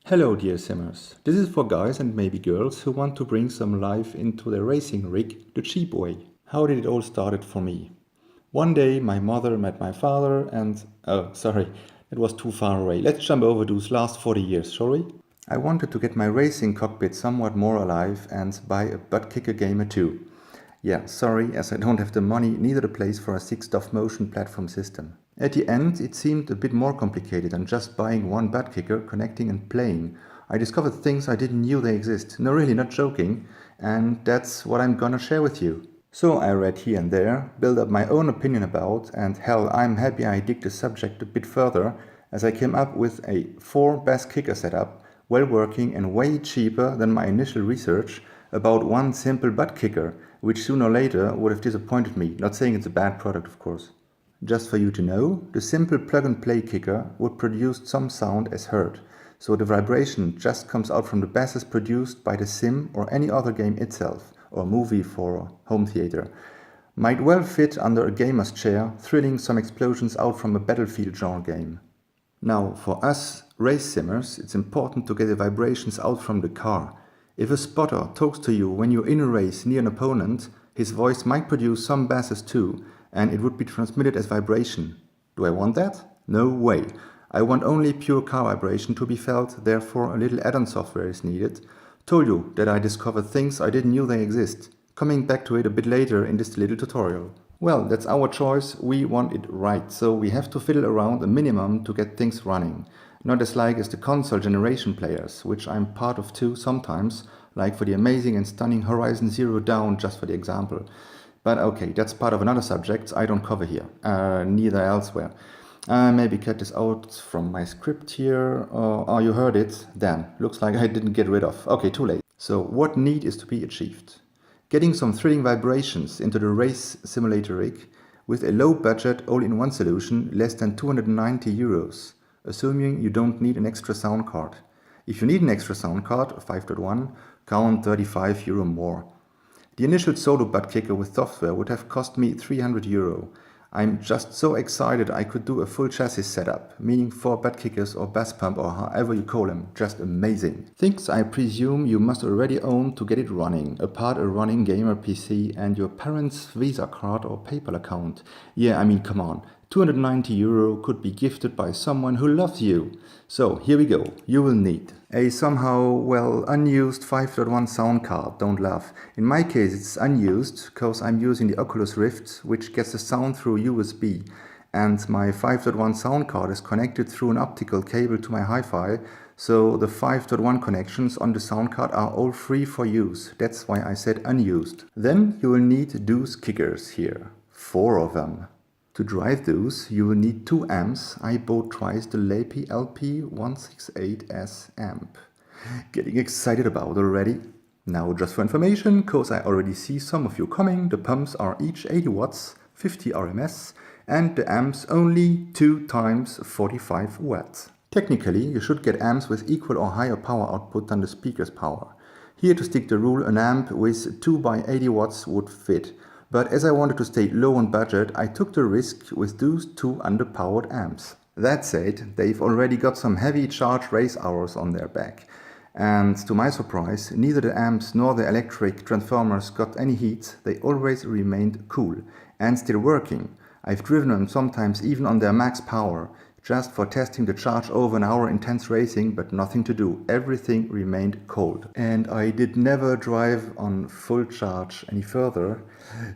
Hello dear simmers, this is for guys and maybe girls who want to bring some life into their racing rig the cheap way. How did it all started for me? One day my mother met my father and... oh, sorry, it was too far away. Let's jump over those last 40 years, shall we? I wanted to get my racing cockpit somewhat more alive and buy a Buttkicker Gamer 2. Yeah, sorry, as I don't have the money, neither the place for a 6-motion platform system. At the end, it seemed a bit more complicated than just buying one Buttkicker, connecting and playing. I discovered things I didn't knew they exist. No, really, not joking. And that's what I'm gonna share with you. So I read here and there, built up my own opinion about, and hell, I'm happy I dig the subject a bit further, as I came up with a 4 Basskicker setup, well working and way cheaper than my initial research about one simple Buttkicker, which sooner or later would have disappointed me, not saying it's a bad product of course. Just for you to know, the simple plug-and-play kicker would produce some sound as heard, so the vibration just comes out from the basses produced by the sim or any other game itself, or movie for home theater. Might well fit under a gamer's chair, thrilling some explosions out from a battlefield genre game. Now, for us race simmers, it's important to get the vibrations out from the car. If a spotter talks to you when you're in a race near an opponent, his voice might produce some basses too, and it would be transmitted as vibration. Do I want that? No way. I want only pure car vibration to be felt, therefore a little add-on software is needed. Told you that I discovered things I didn't knew they exist. Coming back to it a bit later in this little tutorial. Well, that's our choice, we want it right, so we have to fiddle around a minimum to get things running. Not as like as the console generation players, which I'm part of too sometimes, like for the amazing and stunning Horizon Zero Dawn, just for the example. But okay, that's part of another subject I don't cover here, neither elsewhere. Maybe cut this out from my script here. Oh, you heard it? Damn, looks like I didn't get rid of. Okay, too late. So what need is to be achieved? Getting some thrilling vibrations into the race simulator rig with a low budget all-in-one solution, less than 290 euros, assuming you don't need an extra sound card. If you need an extra sound card, 5.1, count 35 euro more. The initial solo Buttkicker with software would have cost me 300 euro. I'm just so excited I could do a full chassis setup, meaning 4 Buttkickers or Basspump or however you call them, just amazing. Things I presume you must already own to get it running, apart a running gamer PC and your parents' Visa card or PayPal account. Yeah, I mean come on, 290 euro could be gifted by someone who loves you. So here we go, you will need a somehow, well, unused 5.1 sound card, don't laugh. In my case it's unused, because I'm using the Oculus Rift, which gets the sound through USB. And my 5.1 sound card is connected through an optical cable to my hi-fi, so the 5.1 connections on the sound card are all free for use. That's why I said unused. Then you will need those kickers here, 4 of them. To drive those, you will need 2 amps. I bought twice the Lapey LP168S amp. Getting excited about already. Now just for information, cause I already see some of you coming, the pumps are each 80 watts, 50 RMS, and the amps only 2 times 45 watts. Technically, you should get amps with equal or higher power output than the speaker's power. Here to stick the rule, an amp with 2 by 80 watts would fit. But as I wanted to stay low on budget, I took the risk with those 2 underpowered amps. That said, they've already got some heavy charge race hours on their back. And to my surprise, neither the amps nor the electric transformers got any heat, they always remained cool and still working. I've driven them sometimes even on their max power, just for testing the charge over an hour intense racing, but nothing to do. Everything remained cold. And I did never drive on full charge any further,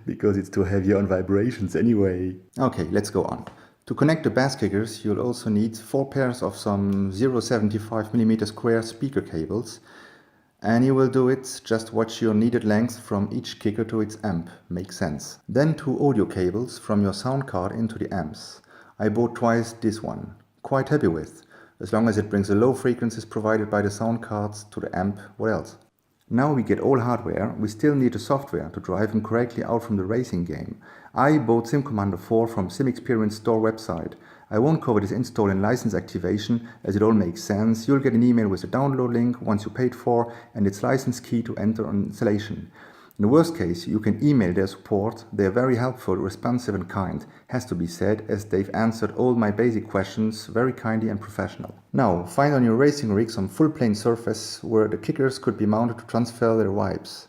because it's too heavy on vibrations anyway. Okay, let's go on. To connect the bass kickers, you'll also need 4 pairs of some 0.75mm square speaker cables. And you will do it, just watch your needed length from each kicker to its amp. Makes sense. Then 2 audio cables from your sound card into the amps. I bought twice this one, quite happy with, as long as it brings the low frequencies provided by the sound cards to the amp, what else? Now we get all hardware, we still need the software to drive them correctly out from the racing game. I bought Sim Commander 4 from SimExperience store website. I won't cover this install and license activation as it all makes sense. You'll get an email with a download link once you paid for and its license key to enter on installation. In the worst case, you can email their support. They are very helpful, responsive and kind, has to be said, as they've answered all my basic questions very kindly and professional. Now, find on your racing rig some full plane surface where the kickers could be mounted to transfer their vibes.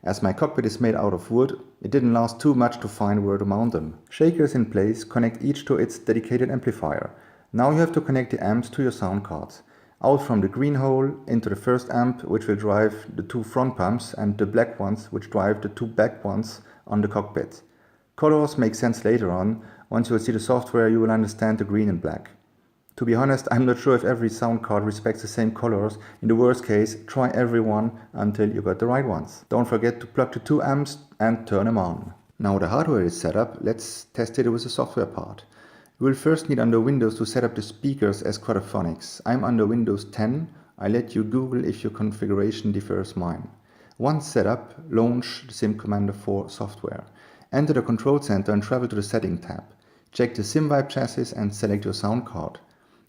As my cockpit is made out of wood, it didn't last too much to find where to mount them. Shakers in place connect each to its dedicated amplifier. Now you have to connect the amps to your sound cards. Out from the green hole into the first amp, which will drive the two front pumps, and the black ones, which drive the two back ones on the cockpit. Colors make sense later on. Once you will see the software, you will understand the green and black. To be honest, I'm not sure if every sound card respects the same colors. In the worst case, try every one until you got the right ones. Don't forget to plug the two amps and turn them on. Now the hardware is set up, let's test it with the software part. You will first need under Windows to set up the speakers as Quadraphonics. I'm under Windows 10. I let you Google if your configuration differs mine. Once set up, launch the Sim Commander 4 software. Enter the control center and travel to the setting tab. Check the SimVibe chassis and select your sound card.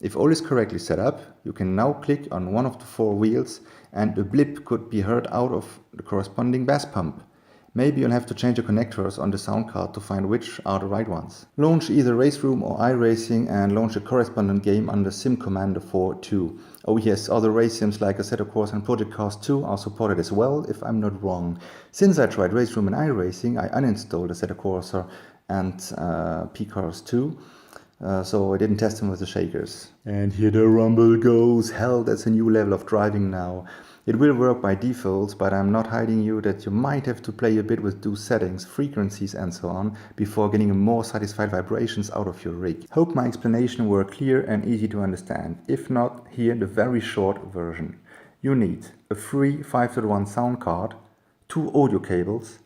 If all is correctly set up, you can now click on one of the four wheels and a blip could be heard out of the corresponding bass pump. Maybe you'll have to change the connectors on the sound card to find which are the right ones. Launch either Race Room or iRacing and launch a correspondent game under Sim Commander 4 2. Oh yes, other race sims like Assetto Corsa and Project Cars 2 are supported as well, if I'm not wrong. Since I tried Race Room and iRacing, I uninstalled Assetto Corsa and P-Cars 2. So I didn't test them with the shakers. And here the rumble goes. Hell, that's a new level of driving now. It will work by default, but I'm not hiding you that you might have to play a bit with do settings, frequencies and so on before getting more satisfied vibrations out of your rig. Hope my explanation were clear and easy to understand. If not, here the very short version. You need a free 5.1 sound card, 2 audio cables,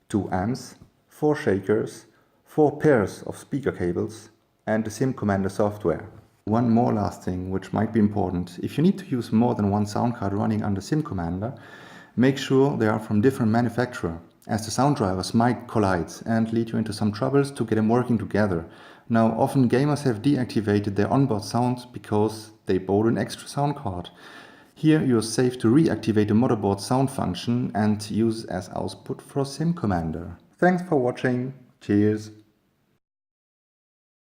2 amps, 4 shakers, 4 pairs of speaker cables, and the Sim Commander software. One more last thing, which might be important. If you need to use more than one sound card running under Sim Commander, make sure they are from different manufacturer, as the sound drivers might collide and lead you into some troubles to get them working together. Now, often gamers have deactivated their onboard sound because they bought an extra sound card. Here you're safe to reactivate the motherboard sound function and use as output for Sim Commander. Thanks for watching. Cheers.